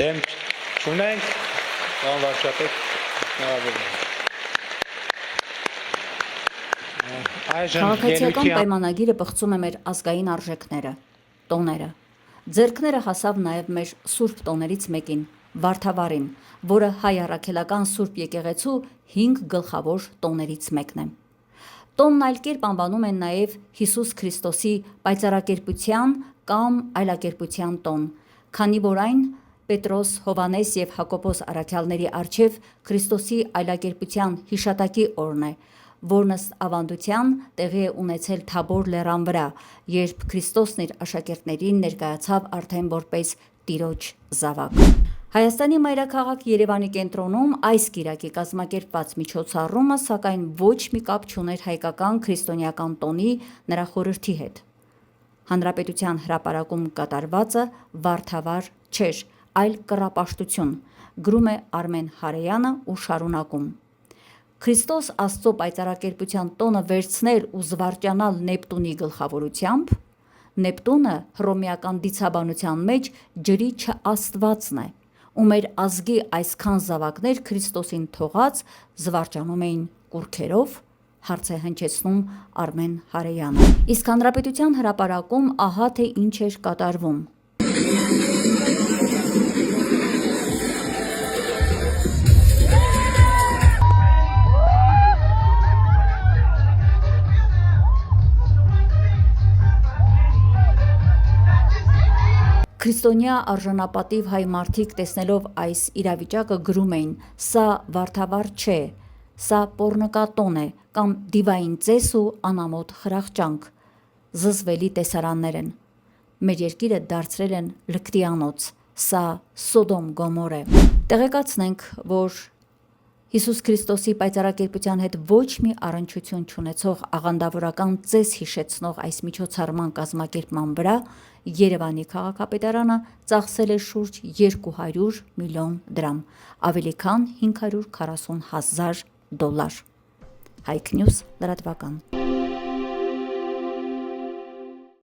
Դեմ չունենք, պարոն վարչապետ, շնորհավորում եմ։ Քաղաքացիական պայմանագիրը պղծում է մեր ազգային արժեքները, տոները։ Ձեռքները հասավ նաև մեր սուրբ տոներից մեկին, Վարդավառին, որը հայ առաքելական սուրբ եկեղեցու 5 գլխավոր տոներից մեկն է։ Տոնն այլ կերպ անվանում են նաև Հիսուս Քրիստոսի պայծառակերպության կամ այլակերպության տոն, քանի որ այն Պետրոս, Հովհաննես և Հակոբոս առաքյալների առջև Քրիստոսի այլակերպության հիշատակի օրն է, որն ըստ ավանդության տեղի է ունեցել Թաբոր լեռան վրա, երբ Քրիստոսն իր աշակերտներին ներկայացավ արդեն որպես Տիրոջ զավակ։ Հայաստանի մայրաքաղաք Երևանի կենտրոնում այս կիրակի կազմակերպված միջոցառումը սակայն ոչ մի կապ չուներ հայկական քրիստոնեական տոնի նրա խորհրդի հետ։ Հանրապետության հրապարակում կատարվածը վարդավառ չէր, այլ կռապաշտություն, գրում է Արմեն Հարեյանը ու շարունակում. Քրիստոս Աստծո պայծառակերպության տոնը վերցնել ու զվարճանալ Նեպտունի գլխավորությամբ, Նեպտունը հռոմեական դիցաբանության մեջ ջրի չաստվածն է, ու մեր ազգի այսքան զավակներ Քրիստոսին թողած զվարճանում էին կուռքերով, հարց է հնչեցնում Արմեն Հարեյանը։ Իսկ հանրապետության հրապարակում ահա թե ինչ էր կատարվում։ Քրիստոնյա արժանապատիվ հայ մարդիկ տեսնելով այս իրավիճակը գրում էին. սա վարդավառ չէ, սա պոռնկատոն է կամ դիվային ծես ու անամոթ խրախճանք, զզվելի տեսարաններ են։ Մեր երկիրը դարձրել են լկտիանոց, սա Սոդոմ Գոմոր է։ Տեղեկացնենք, որ Հիսուս Քրիստոսի պայծառակերպության հետ ոչ մի առնչություն չունեցող աղանդավորական ծես հիշեցնող այս միջոցառման կազմակերպման վրա Երևանի քաղաքապետարանը ծախսել է շուրջ 200 միլիոն դրամ, ավելի քան $540,000։ Հայք Նյուզ լրատվական։